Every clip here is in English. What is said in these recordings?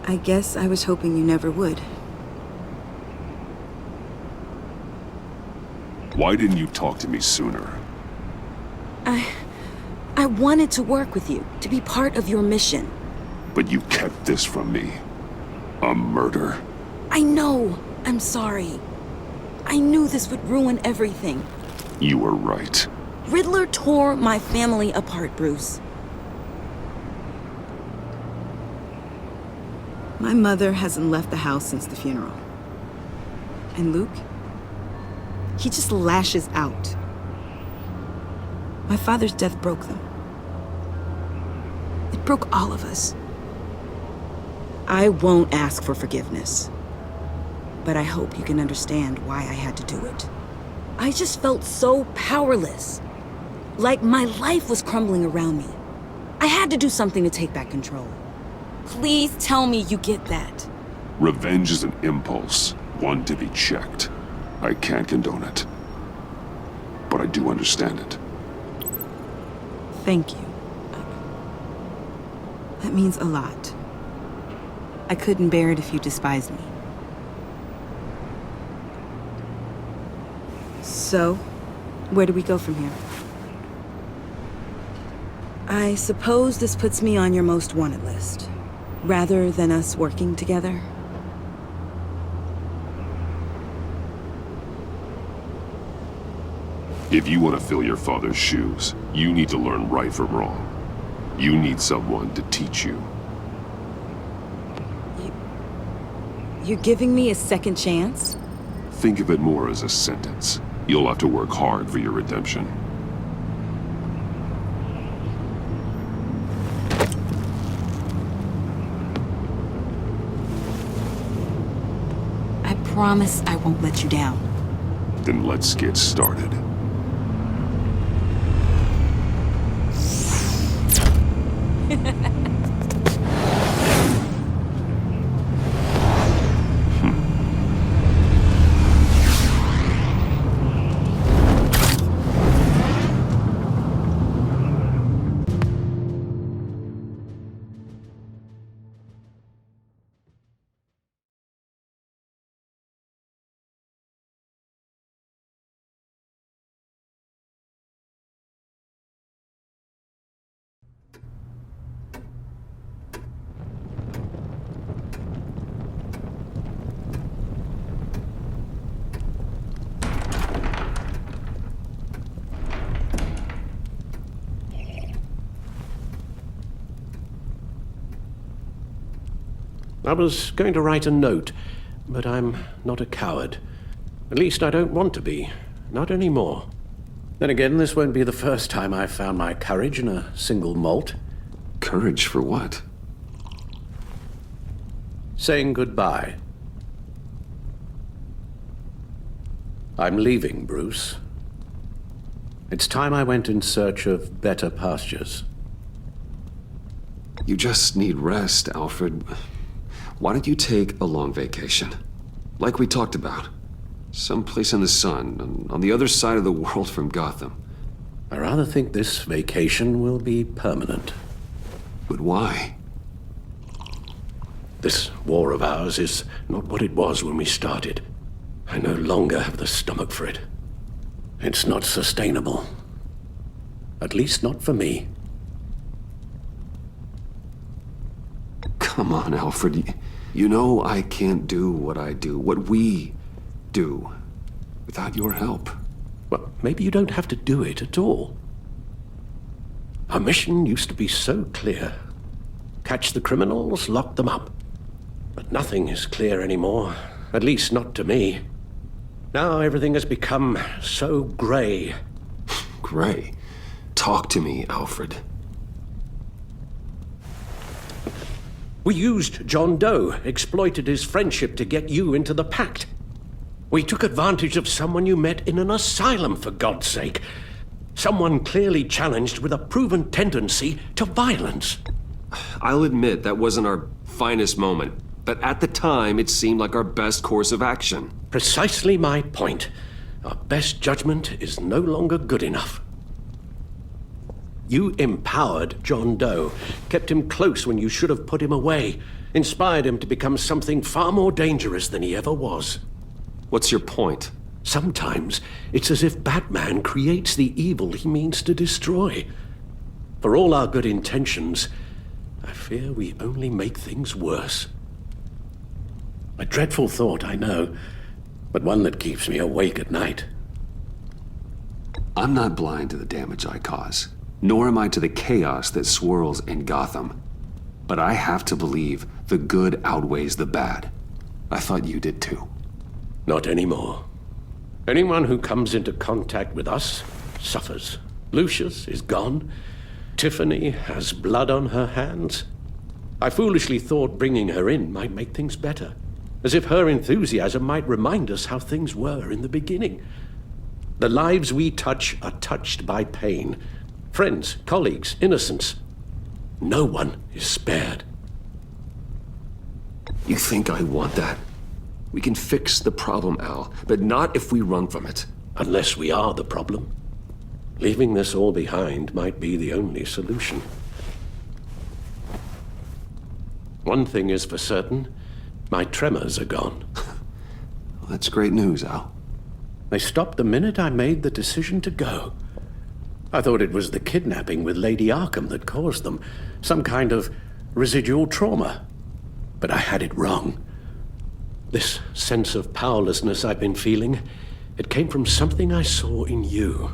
I guess I was hoping you never would. Why didn't you talk to me sooner? I wanted to work with you, to be part of your mission. But you kept this from me. A murder. I know. I'm sorry. I knew this would ruin everything. You were right. Riddler tore my family apart, Bruce. My mother hasn't left the house since the funeral. And Luke? He just lashes out. My father's death broke them. It broke all of us. I won't ask for forgiveness. But I hope you can understand why I had to do it. I just felt so powerless. Like my life was crumbling around me. I had to do something to take back control. Please tell me you get that. Revenge is an impulse, one to be checked. I can't condone it. But I do understand it. Thank you. That means a lot. I couldn't bear it if you despised me. So, where do we go from here? I suppose this puts me on your most wanted list, rather than us working together. If you want to fill your father's shoes, you need to learn right from wrong. You need someone to teach you. You're giving me a second chance? Think of it more as a sentence. You'll have to work hard for your redemption. I promise I won't let you down. Then let's get started. I was going to write a note, but I'm not a coward. At least I don't want to be. Not anymore. Then again, this won't be the first time I've found my courage in a single malt. Courage for what? Saying goodbye. I'm leaving, Bruce. It's time I went in search of better pastures. You just need rest, Alfred. Why don't you take a long vacation? Like we talked about. Someplace in the sun, on the other side of the world from Gotham. I rather think this vacation will be permanent. But why? This war of ours is not what it was when we started. I no longer have the stomach for it. It's not sustainable. At least not for me. Come on, Alfred. You know I can't do what I do, what we do, without your help. Well, maybe you don't have to do it at all. Our mission used to be so clear. Catch the criminals, lock them up. But nothing is clear anymore, at least not to me. Now everything has become so gray. Gray? Talk to me, Alfred. We used John Doe, exploited his friendship to get you into the pact. We took advantage of someone you met in an asylum, for God's sake. Someone clearly challenged with a proven tendency to violence. I'll admit that wasn't our finest moment, but at the time it seemed like our best course of action. Precisely my point. Our best judgment is no longer good enough. You empowered John Doe, kept him close when you should have put him away, inspired him to become something far more dangerous than he ever was. What's your point? Sometimes it's as if Batman creates the evil he means to destroy. For all our good intentions, I fear we only make things worse. A dreadful thought, I know, but one that keeps me awake at night. I'm not blind to the damage I cause, nor am I to the chaos that swirls in Gotham. But I have to believe the good outweighs the bad. I thought you did too. Not anymore. Anyone who comes into contact with us suffers. Lucius is gone. Tiffany has blood on her hands. I foolishly thought bringing her in might make things better, as if her enthusiasm might remind us how things were in the beginning. The lives we touch are touched by pain. Friends, colleagues, innocents. No one is spared. You think I want that? We can fix the problem, Al, but not if we run from it. Unless we are the problem. Leaving this all behind might be the only solution. One thing is for certain, my tremors are gone. Well, that's great news, Al. They stopped the minute I made the decision to go. I thought it was the kidnapping with Lady Arkham that caused them, some kind of residual trauma. But I had it wrong. This sense of powerlessness I've been feeling, it came from something I saw in you.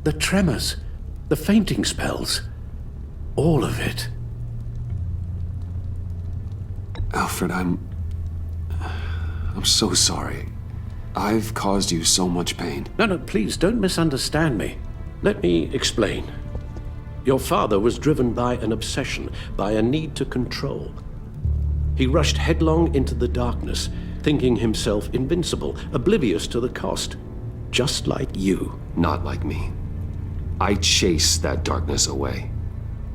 The tremors, the fainting spells, all of it. Alfred, I'm so sorry. I've caused you so much pain. No, please don't misunderstand me. Let me explain. Your father was driven by an obsession, by a need to control. He rushed headlong into the darkness, thinking himself invincible, oblivious to the cost. Just like you. Not like me. I chase that darkness away.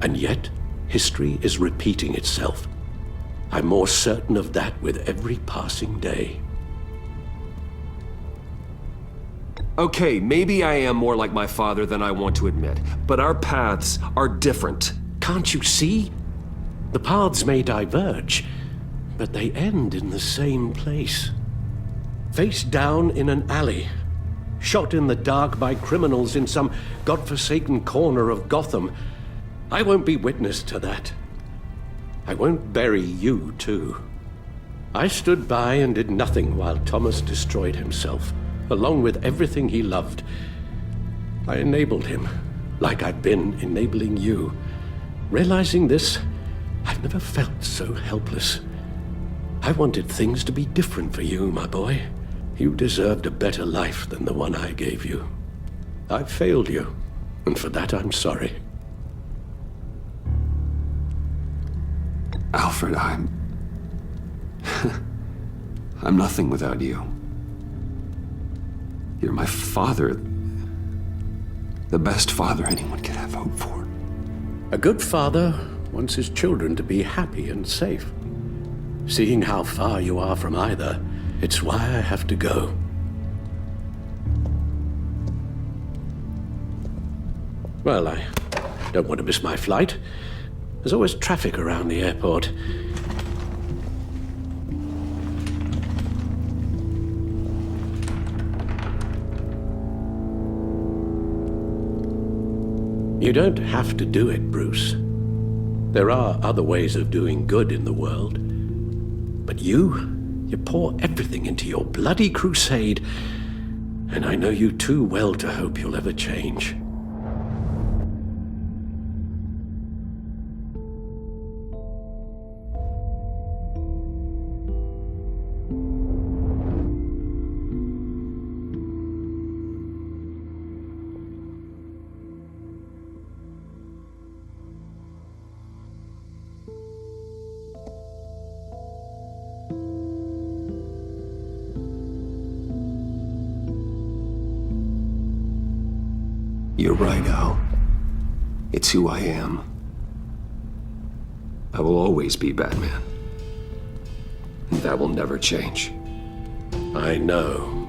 And yet, history is repeating itself. I'm more certain of that with every passing day. Okay, maybe I am more like my father than I want to admit, but our paths are different. Can't you see? The paths may diverge, but they end in the same place. Face down in an alley, shot in the dark by criminals in some godforsaken corner of Gotham. I won't be witness to that. I won't bury you, too. I stood by and did nothing while Thomas destroyed himself, along with everything he loved. I enabled him, like I've been enabling you. Realizing this, I've never felt so helpless. I wanted things to be different for you, my boy. You deserved a better life than the one I gave you. I've failed you, and for that I'm sorry. Alfred, I'm nothing without you. You're my father. The best father anyone could have hope for. A good father wants his children to be happy and safe. Seeing how far you are from either, it's why I have to go. Well, I don't want to miss my flight. There's always traffic around the airport. You don't have to do it, Bruce. There are other ways of doing good in the world. But you pour everything into your bloody crusade, and I know you too well to hope you'll ever change. You're right, Al. It's who I am. I will always be Batman. And that will never change. I know.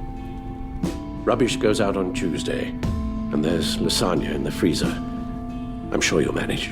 Rubbish goes out on Tuesday, and there's lasagna in the freezer. I'm sure you'll manage.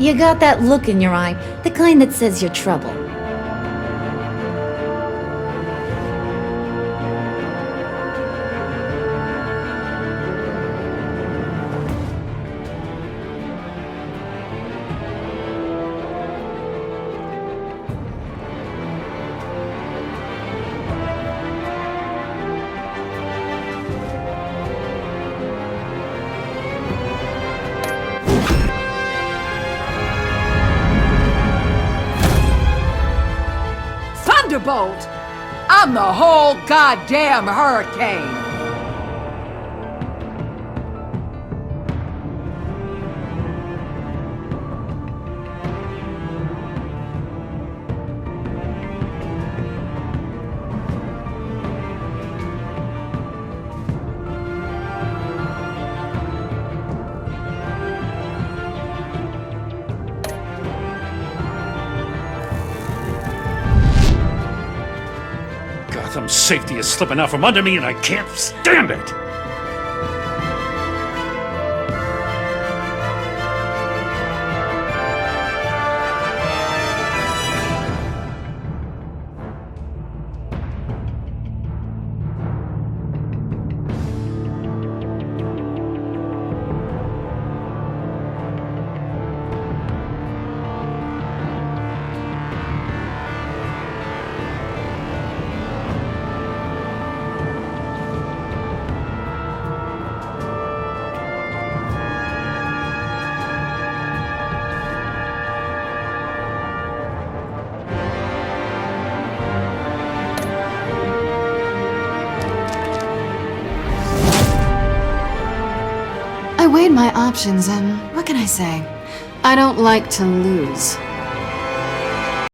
You got that look in your eye, the kind that says you're trouble. Thunderbolt! I'm the whole goddamn hurricane! Gotham's safety is slipping out from under me and I can't stand it! weighed my options, and what can I say? I don't like to lose.